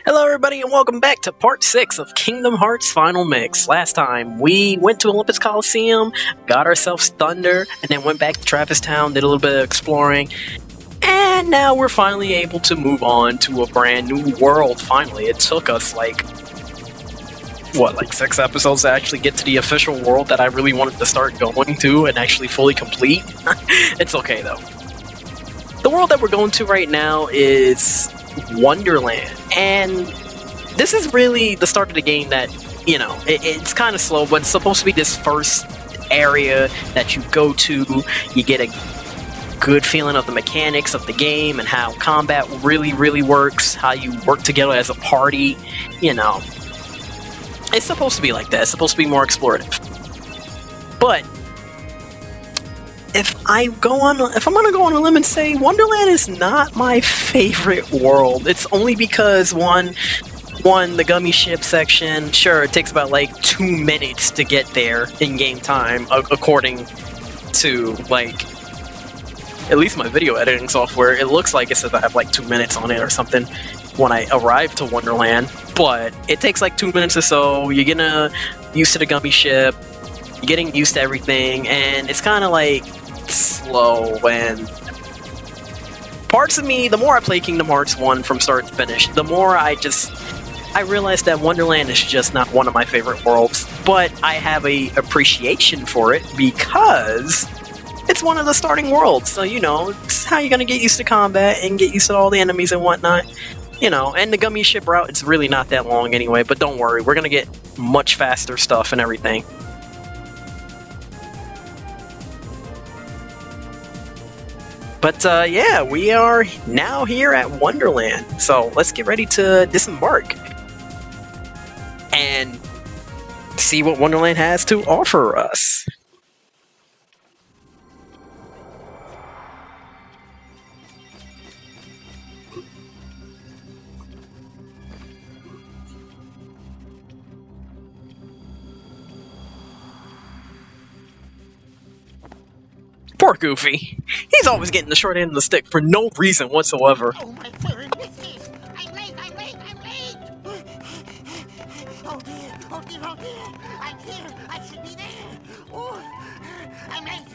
Hello everybody and welcome back to part 6 of Kingdom Hearts Final Mix. Last time we went to Olympus Coliseum, got ourselves Thunder, and then went back to Travis Town, did a little bit of exploring, and now we're finally able to move on to a brand new world, finally. It took us like 6 episodes to actually get to the official world that I really wanted to start going to and actually fully complete. It's okay though. The world that we're going to right now is Wonderland, and this is really the start of the game that, it's kind of slow, but it's supposed to be this first area that you go to. You get a good feeling of the mechanics of the game and how combat really works, how you work together as a party. It's supposed to be like that. It's supposed to be more explorative. But if I'm gonna go on a limb and say Wonderland is not my favorite world, it's only because one, the gummy ship section, sure, it takes about 2 minutes to get there in game time, according to at least my video editing software. It looks like it says I have 2 minutes on it or something when I arrive to Wonderland, but it takes 2 minutes or so. You're getting used to the gummy ship, you're getting used to everything, and it's kind of slow. And parts of me, the more I play Kingdom Hearts 1 from start to finish, the more I realize that Wonderland is just not one of my favorite worlds, but I have a appreciation for it because it's one of the starting worlds. So, it's how you're gonna get used to combat and get used to all the enemies and whatnot. And the gummy ship route, it's really not that long anyway, but don't worry, we're gonna get much faster stuff and everything. But yeah, we are now here at Wonderland, so let's get ready to disembark and see what Wonderland has to offer us. Poor Goofy. He's always getting the short end of the stick for no reason whatsoever. Oh, my goodness! I'm late! Oh dear! I'm here! I should be there! Oh, I'm late!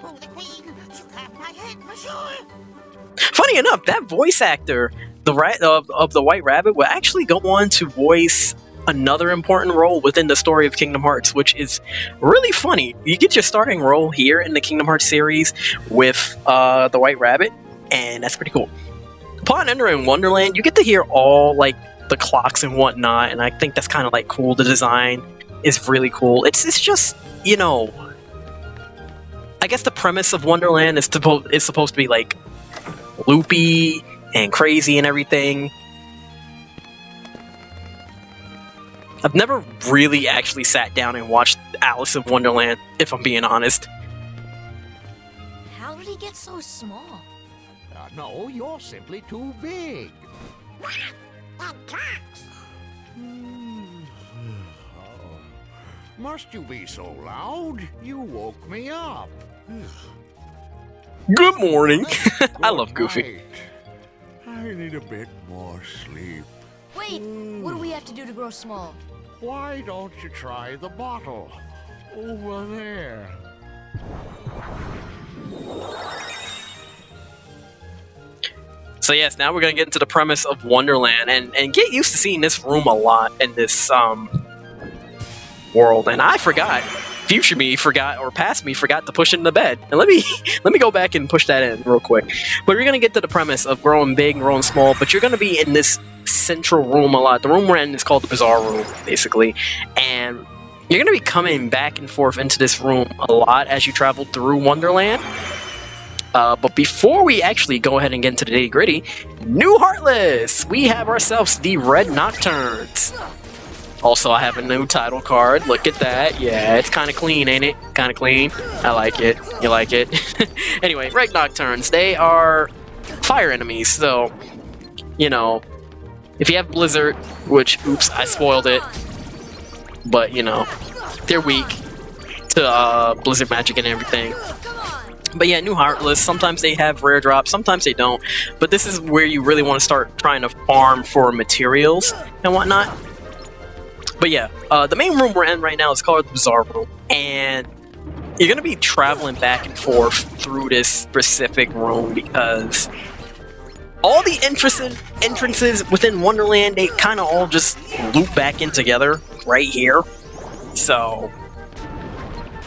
Oh, the Queen! She clapped my head for sure! Funny enough, that voice actor, of the White Rabbit, will actually go on to voice another important role within the story of Kingdom Hearts, which is really funny. You get your starting role here in the Kingdom Hearts series with the White Rabbit, and that's pretty cool. Upon entering Wonderland, you get to hear all the clocks and whatnot, and I think that's kind of cool. The design is really cool. It's just, I guess the premise of Wonderland is supposed to be loopy and crazy and everything. I've never really actually sat down and watched Alice in Wonderland, if I'm being honest. How did he get so small? No, you're simply too big. That clocks! Oh. Must you be so loud? You woke me up. Good morning! I love Goofy. Night. I need a bit more sleep. Wait, what do we have to do to grow small? Why don't you try the bottle over there? So yes, now we're going to get into the premise of Wonderland and get used to seeing this room a lot in this world. And I forgot, future me forgot, or past me forgot to push it in the bed. And let me go back and push that in real quick. But we're going to get to the premise of growing big and growing small, but you're going to be in this central room a lot. The room we're in is called the Bazaar Room, basically. And you're going to be coming back and forth into this room a lot as you travel through Wonderland. But before we actually go ahead and get into the nitty-gritty, new Heartless! We have ourselves the Red Nocturnes. Also, I have a new title card. Look at that. Yeah, it's kind of clean, ain't it? Kind of clean. I like it. You like it? Anyway, Red Nocturnes. They are fire enemies, so, if you have Blizzard, which, oops, I spoiled it, but, they're weak to Blizzard magic and everything. But yeah, New Heartless, sometimes they have rare drops, sometimes they don't. But this is where you really want to start trying to farm for materials and whatnot. But yeah, the main room we're in right now is called the Bazaar Room. And you're going to be traveling back and forth through this specific room because all the entrances within Wonderland, they kind of all just loop back in together right here. So...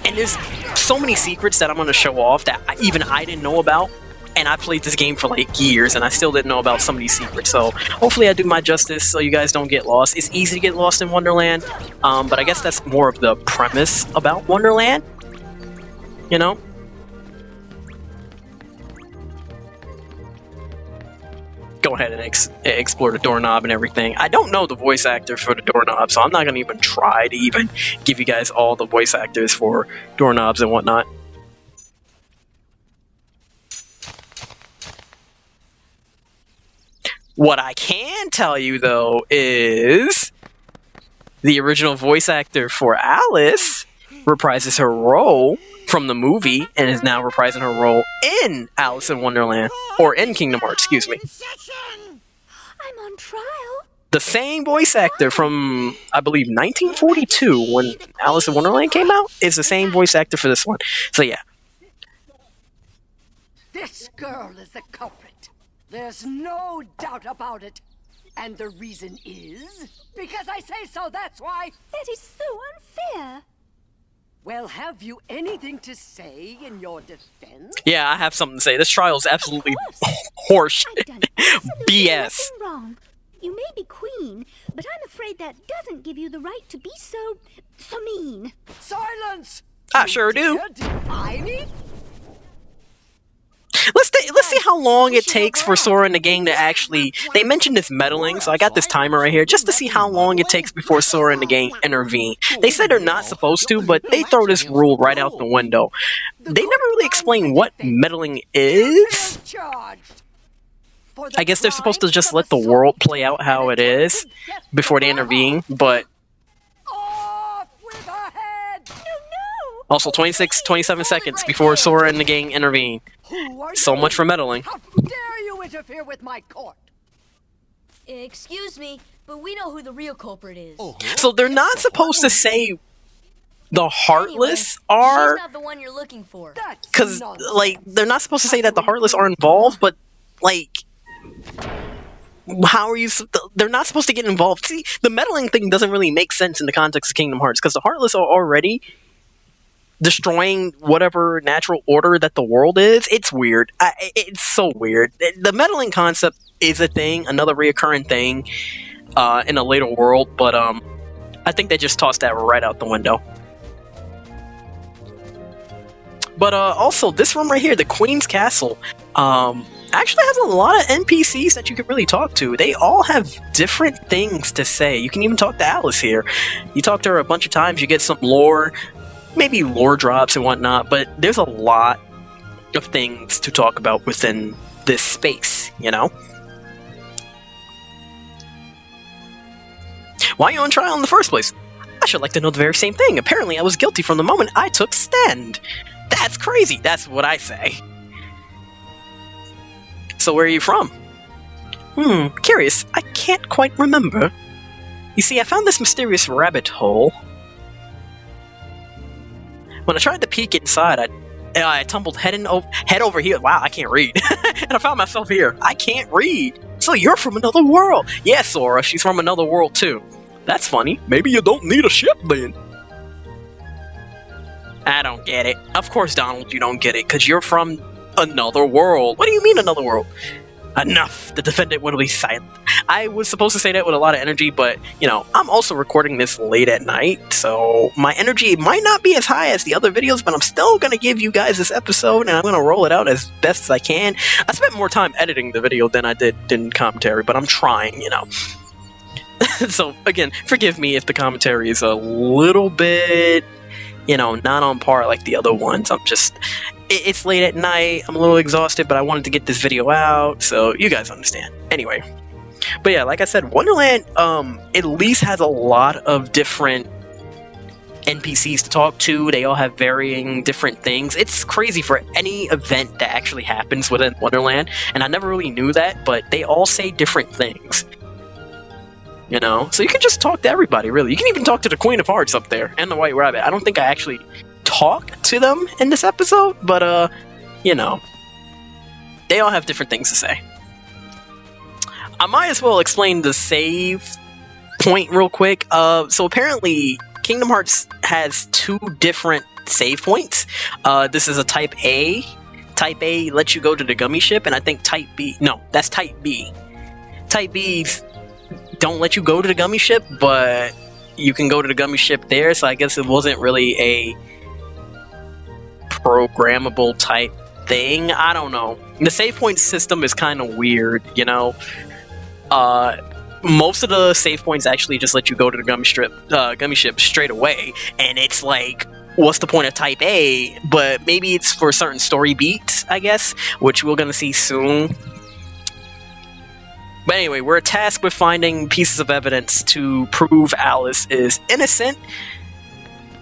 And there's so many secrets that I'm going to show off that even I didn't know about. And I played this game for like years and I still didn't know about some of these secrets. So hopefully I do my justice so you guys don't get lost. It's easy to get lost in Wonderland. But I guess that's more of the premise about Wonderland. You know? Go ahead and explore the doorknob and everything. I don't know the voice actor for the doorknob, so I'm not going to even try to even give you guys all the voice actors for doorknobs and whatnot. What I can tell you, though, is the original voice actor for Alice reprises her role from the movie and is now reprising her role in Alice in Wonderland, or in Kingdom Hearts, excuse me. I'm on trial. The same voice actor from, I believe, 1942, when Alice in Wonderland came out, is the same voice actor for this one. So yeah. This girl is the culprit. There's no doubt about it. And the reason is because I say so, that's why. That is so unfair. Well, have you anything to say in your defense? Yeah, I have something to say. This trial is absolutely horse I've done absolutely BS. nothing wrong. You may be queen, but I'm afraid that doesn't give you the right to be so mean. Silence! I sure do. Dare defy me? Let's see how long it takes for Sora and the gang to actually... They mentioned this meddling, so I got this timer right here just to see how long it takes before Sora and the gang intervene. They said they're not supposed to, but they throw this rule right out the window. They never really explain what meddling is. I guess they're supposed to just let the world play out how it is before they intervene, but... Off with her head! No! Also, 27 seconds before Sora and the gang intervene. Who are So you? much for meddling. How dare you interfere with my court? Excuse me, but we know who the real culprit is. So they're not supposed to say the Heartless are... She's not the one you're looking for. That's Because, nonsense. like, they're not supposed to say that the Heartless are involved, but, like... How are you... They're not supposed to get involved. See, the meddling thing doesn't really make sense in the context of Kingdom Hearts, because the Heartless are already destroying whatever natural order that the world is. It's weird. It's so weird. The meddling concept is a thing, another reoccurring thing in a later world, but I think they just tossed that right out the window. But also, this room right here, the Queen's Castle, actually has a lot of NPCs that you could really talk to. They all have different things to say. You can even talk to Alice here. You talk to her a bunch of times, you get some lore, maybe lore drops and whatnot, but there's a lot of things to talk about within this space, you know? Why are you on trial in the first place? I should like to know the very same thing. Apparently I was guilty from the moment I took stand. That's crazy. That's what I say. So where are you from? Curious. I can't quite remember. You see, I found this mysterious rabbit hole. When I tried to peek inside, I tumbled head over here. Wow, I can't read. And I found myself here. I can't read. So you're from another world. Yeah, Sora, she's from another world too. That's funny. Maybe you don't need a ship then. I don't get it. Of course, Donald, you don't get it, because you're from another world. What do you mean another world? Enough. The defendant will be silent. I was supposed to say that with a lot of energy, but, you know, I'm also recording this late at night, so my energy might not be as high as the other videos, but I'm still going to give you guys this episode, and I'm going to roll it out as best as I can. I spent more time editing the video than I did in commentary, but I'm trying, you know. So, again, forgive me if the commentary is a little bit, you know, not on par like the other ones. It's late at night, I'm a little exhausted, but I wanted to get this video out, so you guys understand. Anyway. But yeah, like I said, Wonderland at least has a lot of different NPCs to talk to. They all have varying different things. It's crazy for any event that actually happens within Wonderland, and I never really knew that, but they all say different things. You know? So you can just talk to everybody, really. You can even talk to the Queen of Hearts up there, and the White Rabbit. I don't think I actually talked to them in this episode, but, you know. They all have different things to say. I might as well explain the save point real quick. So apparently, Kingdom Hearts has 2 different save points. This is a Type A. Type A lets you go to the gummy ship, and I think Type B... No, that's Type B. Type B's don't let you go to the gummy ship, but you can go to the gummy ship there, so I guess it wasn't really a programmable type thing. I don't know. The save point system is kind of weird, you know? Most of the save points actually just let you go to the gummy ship straight away, and it's like, what's the point of Type A? But maybe it's for certain story beats, I guess, which we're gonna see soon. But anyway, we're tasked with finding pieces of evidence to prove Alice is innocent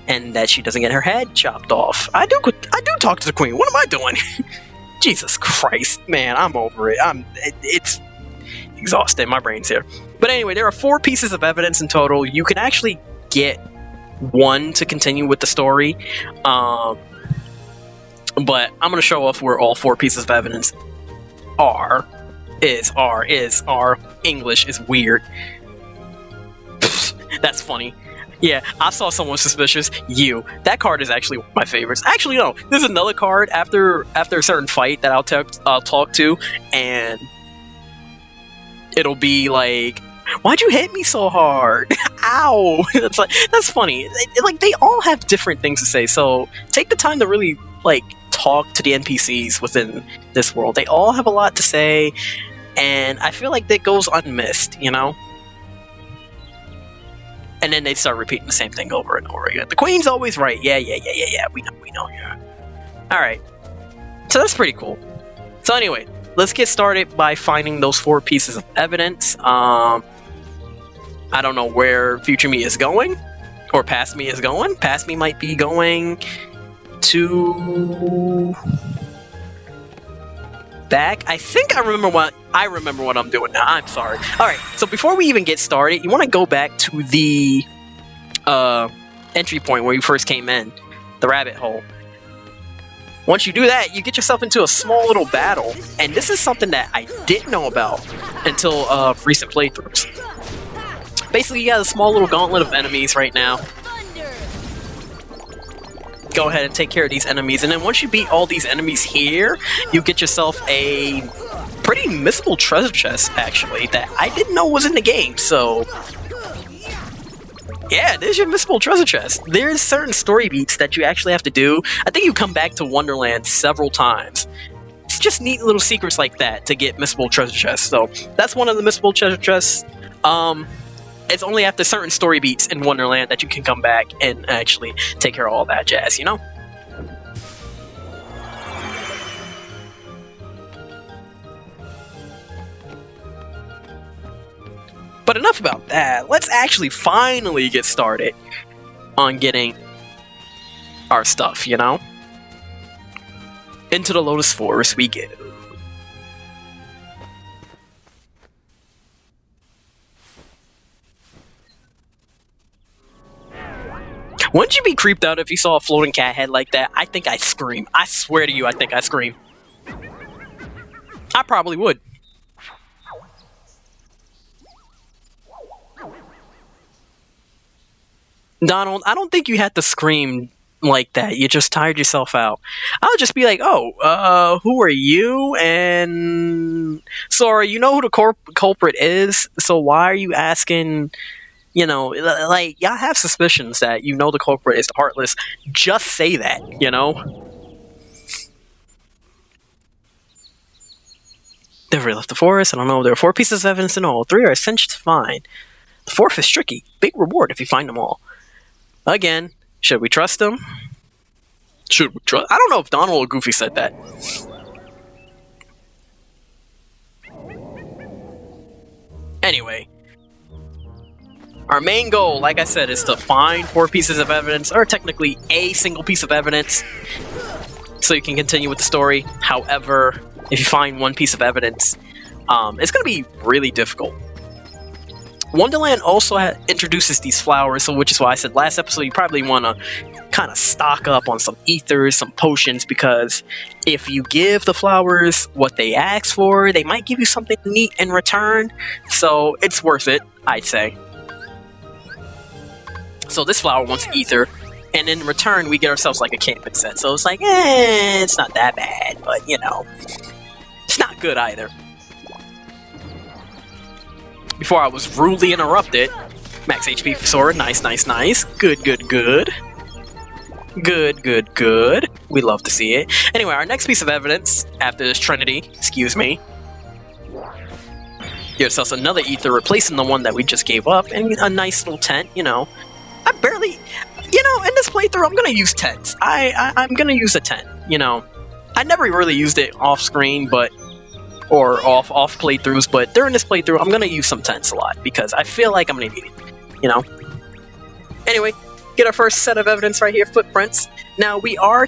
and that she doesn't get her head chopped off. I do talk to the Queen. What am I doing? Jesus Christ, man, I'm over it. It's exhausting. My brain's here. But anyway, there are 4 pieces of evidence in total. You can actually get 1 to continue with the story. But I'm going to show off where all 4 pieces of evidence are. English is weird. That's funny. Yeah, I saw someone suspicious. That card is actually one of my favorites. Actually, no. There's another card after a certain fight that I'll talk to, and it'll be like, "Why'd you hit me so hard? Ow!" That's funny. Like, they all have different things to say. So take the time to really talk to the NPCs within this world. They all have a lot to say, and I feel like that goes unmissed. You know. And then they start repeating the same thing over and over again. The Queen's always right. Yeah. We know, yeah. Alright. So that's pretty cool. So anyway, let's get started by finding those 4 pieces of evidence. I don't know where future me is going. Or past me is going. Past me might be going to... back. I think I remember what I'm doing now. I'm sorry. Alright, so before we even get started, you want to go back to the entry point where you first came in, the rabbit hole. Once you do that, you get yourself into a small little battle, and this is something that I didn't know about until recent playthroughs. Basically, you got a small little gauntlet of enemies right now. Go ahead and take care of these enemies, and then once you beat all these enemies here, you get yourself a pretty missable treasure chest, actually, that I didn't know was in the game. So yeah, there's your missable treasure chest. There's certain story beats that you actually have to do. I think you come back to Wonderland several times. It's just neat little secrets like that to get missable treasure chests. So that's one of the missable treasure chests. It's only after certain story beats in Wonderland that you can come back and actually take care of all that jazz, you know? But enough about that. Let's actually finally get started on getting our stuff, you know? Into the Lotus Forest we go. Wouldn't you be creeped out if you saw a floating cat head like that? I think I'd scream. I swear to you, I think I'd scream. I probably would. Donald, I don't think you had to scream like that. You just tired yourself out. I'll just be like, oh, who are you? And sorry, you know who the culprit is? So why are you asking... You know, like, y'all have suspicions that you know the culprit is Heartless. Just say that, you know? Never left the forest. I don't know. There are 4 pieces of evidence in all. 3 are essential to find. The 4th is tricky. Big reward if you find them all. Again, should we trust them? Should we trust? I don't know if Donald or Goofy said that. Anyway. Our main goal, like I said, is to find 4 pieces of evidence, or technically a single piece of evidence, so you can continue with the story. However, if you find 1 piece of evidence, it's going to be really difficult. Wonderland also introduces these flowers, so which is why I said last episode you probably want to kind of stock up on some ethers, some potions, because if you give the flowers what they ask for, they might give you something neat in return, so it's worth it, I'd say. So this flower wants ether, and in return we get ourselves like a camping set, so it's like, it's not that bad, but you know, it's not good either. Before I was rudely interrupted. Max HP for sword. Nice, nice, nice. Good, good, good. Good, good, good. We love to see it. Anyway, our next piece of evidence, after this trinity, excuse me, gives us another ether, replacing the one that we just gave up, and a nice little tent, you know. I barely... You know, in this playthrough, I'm gonna use tents. I'm gonna use a tent, you know. I never really used it off-screen, but... or off playthroughs, but during this playthrough, I'm gonna use some tents a lot, because I feel like I'm gonna need it, you know? Anyway, get our first set of evidence right here, footprints. Now, we are...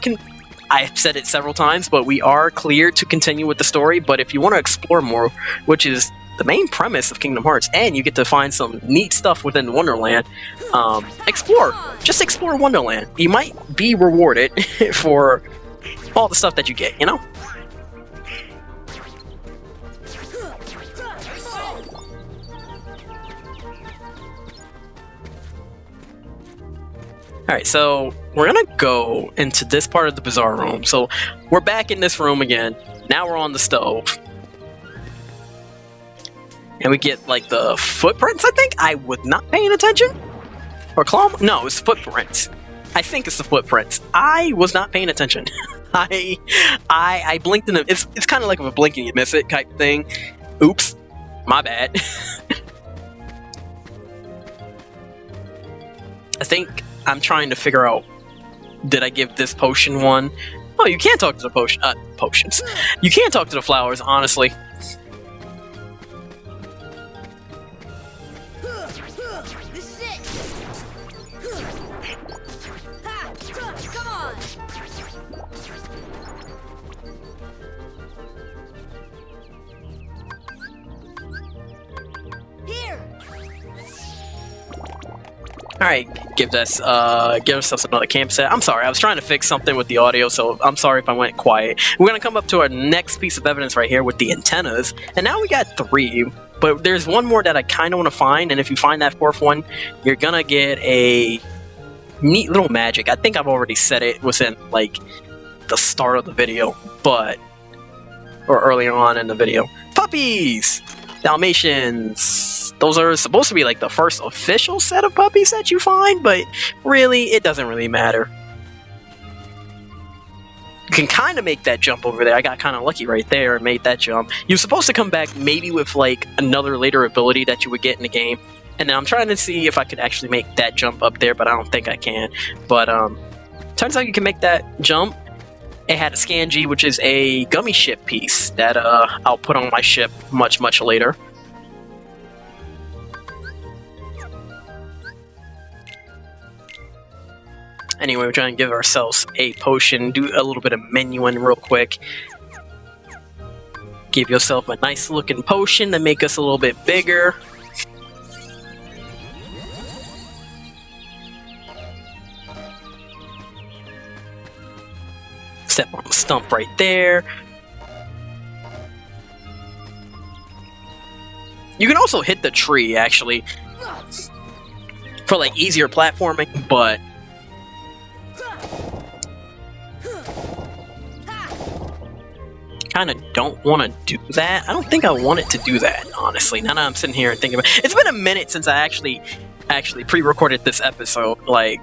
I've said it several times, but we are cleared to continue with the story, but if you want to explore more, which is the main premise of Kingdom Hearts, and you get to find some neat stuff within Wonderland, explore. Just explore Wonderland. You might be rewarded for all the stuff that you get, you know? Alright, so we're gonna go into this part of the Bazaar room. So we're back in this room again. Now we're on the stove. And we get, like, the footprints, I think? I was not paying attention? Or claw? No, it's footprints. I think it's the footprints. I was not paying attention. I blinked in the... It's kind of like a blink and you miss it type thing. Oops. My bad. I think I'm trying to figure out, did I give this potion one? Oh, you can't talk to the potions. You can't talk to the flowers, honestly. This is it. Ha! Come on. Here. Alright, give ourselves another camp set. I'm sorry, I was trying to fix something with the audio, so I'm sorry if I went quiet. We're gonna come up to our next piece of evidence right here with the antennas, and now we got 3, but there's one more that I kind of want to find, and if you find that 4th one, you're gonna get a neat little magic. I think I've already said it within, like, the start of the video, or earlier on in the video. Puppies! Dalmatians! Those are supposed to be like the first official set of puppies that you find, but really, it doesn't really matter. You can kind of make that jump over there. I got kind of lucky right there and made that jump. You're supposed to come back maybe with like another later ability that you would get in the game. And then I'm trying to see if I could actually make that jump up there, but I don't think I can. But turns out you can make that jump. It had a Scan-G, which is a gummy ship piece that I'll put on my ship much, much later. Anyway, we're trying to give ourselves a potion, do a little bit of menuing real quick. Give yourself a nice looking potion to make us a little bit bigger. Step on the stump right there. You can also hit the tree, actually, for like easier platforming, but kind of don't want to do that. I don't think I wanted to do that, honestly, now that I'm sitting here and thinking about it. It's been a minute since I actually pre-recorded this episode. Like,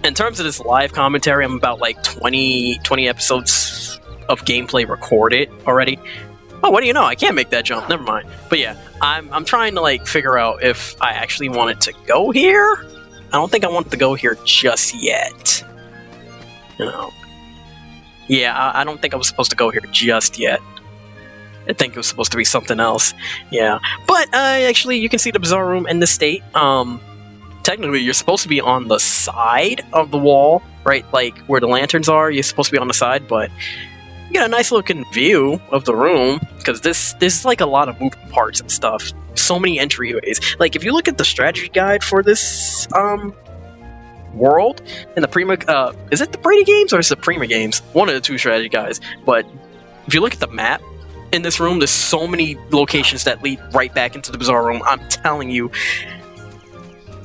in terms of this live commentary, I'm about like 20 episodes of gameplay recorded already. Oh, what do you know? I can't make that jump. Never mind. But yeah, I'm trying to like figure out if I actually wanted to go here. I don't think I want to go here just yet. You know. Yeah, I don't think I was supposed to go here just yet. I think it was supposed to be something else. Yeah. But actually, you can see the bizarre room in this state. Technically, you're supposed to be on the side of the wall, right? Like where the lanterns are. You're supposed to be on the side, but you get a nice looking view of the room because this is like a lot of moving parts and stuff. So many entryways. Like if you look at the strategy guide for this world in the Prima, is it the Brady games or is it the Prima games? One of the two strategy guides. But if you look at the map in this room, there's so many locations that lead right back into the bizarre room. I'm telling you,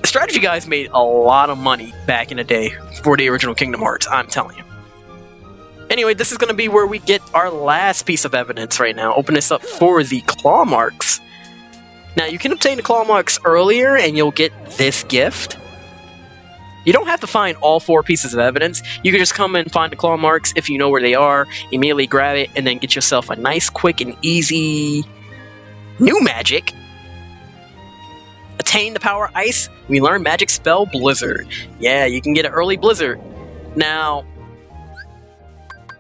the strategy guys made a lot of money back in the day for the original Kingdom Hearts. I'm telling you. Anyway, this is going to be where we get our last piece of evidence right now. Open this up for the claw marks. Now, you can obtain the claw marks earlier and you'll get this gift. You don't have to find all 4 pieces of evidence. You can just come and find the claw marks if you know where they are, immediately grab it, and then get yourself a nice, quick, and easy new magic. Attain the power ice. We learn magic spell Blizzard. Yeah, you can get an early Blizzard. Now,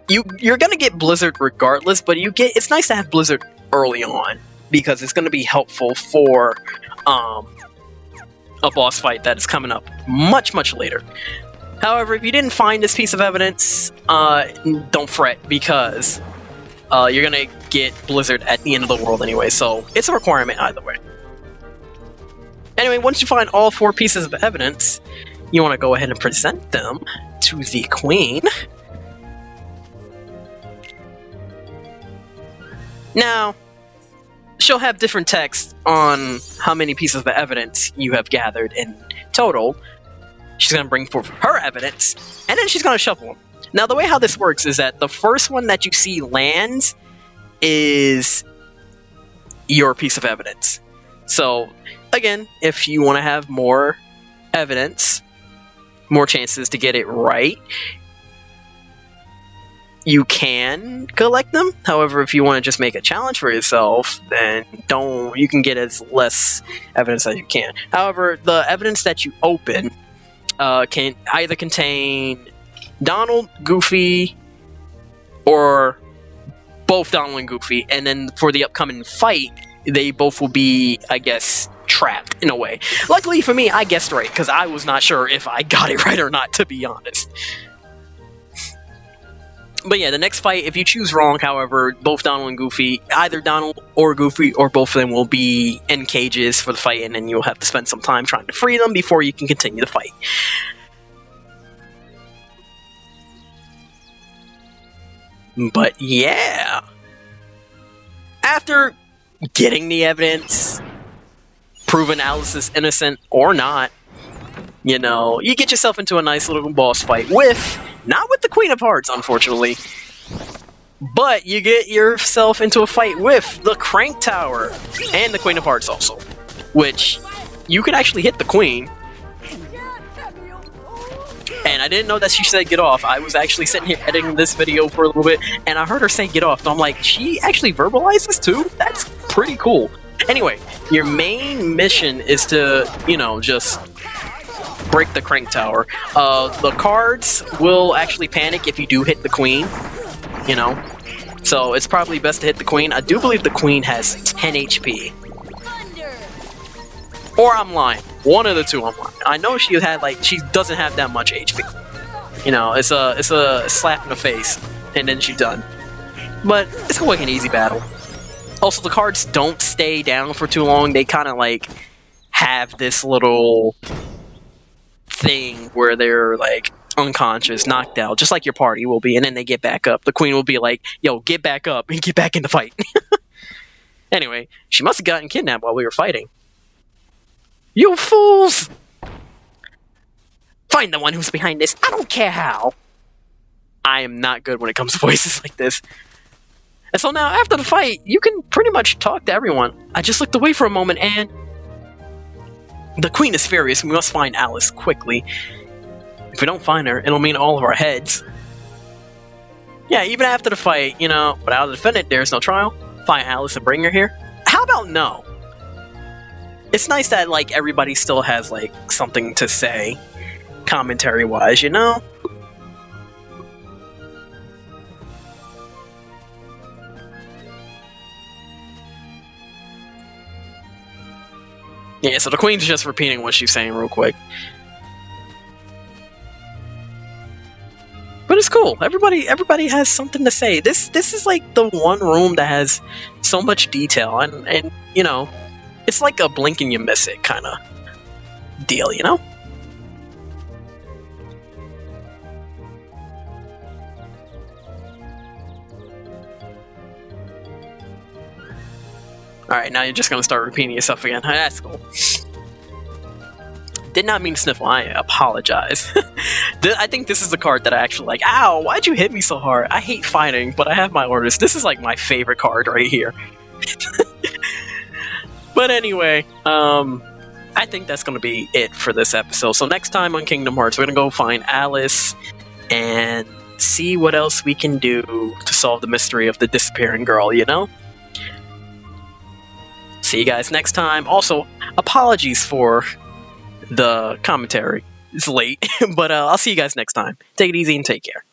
you're gonna get Blizzard regardless, but it's nice to have Blizzard early on because it's gonna be helpful for a boss fight that is coming up much later. However, if you didn't find this piece of evidence, don't fret because you're gonna get Blizzard at the end of the world anyway, so it's a requirement either way. Anyway, once you find all 4 pieces of evidence, you want to go ahead and present them to the Queen. Now, she'll have different text on how many pieces of evidence you have gathered in total. She's going to bring forth her evidence, and then she's going to shuffle them. Now, the way how this works is that the first one that you see lands is your piece of evidence. So, again, if you want to have more evidence, more chances to get it right, you can collect them. However, if you want to just make a challenge for yourself, then you can get as less evidence as you can. However, the evidence that you open can either contain Donald, Goofy, or both Donald and Goofy, and then for the upcoming fight, they both will be, I guess, trapped in a way. Luckily for me, I guessed right, because I was not sure if I got it right or not, to be honest. But yeah, the next fight, if you choose wrong, however, both Donald and Goofy, either Donald or Goofy or both of them will be in cages for the fight, and then you'll have to spend some time trying to free them before you can continue the fight. But yeah, after getting the evidence, proving Alice is innocent or not, you know, you get yourself into a nice little boss fight not with the Queen of Hearts, unfortunately, but you get yourself into a fight with the Crank Tower and the Queen of Hearts also, which you could actually hit the Queen. And I didn't know that she said get off. I was actually sitting here editing this video for a little bit, and I heard her say get off. So I'm like, she actually verbalizes too? That's pretty cool. Anyway, your main mission is to, you know, just break the Crank Tower. The cards will actually panic if you do hit the Queen, you know. So it's probably best to hit the Queen. I do believe the Queen has 10 HP. Or I'm lying. One of the two I'm lying. I know she doesn't have that much HP. You know, it's a slap in the face, and then she's done. But it's like an easy battle. Also, the cards don't stay down for too long. They kind of like have this little thing where they're like unconscious, knocked out, just like your party will be, and then they get back up. The Queen will be like, yo, get back up and get back in the fight. Anyway, she must have gotten kidnapped while we were fighting. You fools! Find the one who's behind this. I don't care how. I am not good when it comes to voices like this. And so now, after the fight, you can pretty much talk to everyone. I just looked away for a moment and the Queen is furious. We must find Alice quickly. If we don't find her, it'll mean all of our heads. Yeah, even after the fight, you know, without a defendant, there's no trial. Find Alice and bring her here. How about no? It's nice that, like, everybody still has, like, something to say, commentary-wise, you know? Yeah, so the queen's just repeating what she's saying real quick. But it's cool. Everybody has something to say. This is like the one room that has so much detail, and you know, it's like a blink and you miss it kind of deal, you know? Alright, now you're just gonna start repeating yourself again. That's cool. Did not mean to sniffle. I apologize. I think this is the card that I actually like. Ow, why'd you hit me so hard? I hate fighting, but I have my orders. This is like my favorite card right here. But anyway, I think that's going to be it for this episode. So next time on Kingdom Hearts, we're going to go find Alice and see what else we can do to solve the mystery of the disappearing girl, you know? See you guys next time. Also, apologies for the commentary. It's late, but I'll see you guys next time. Take it easy and take care.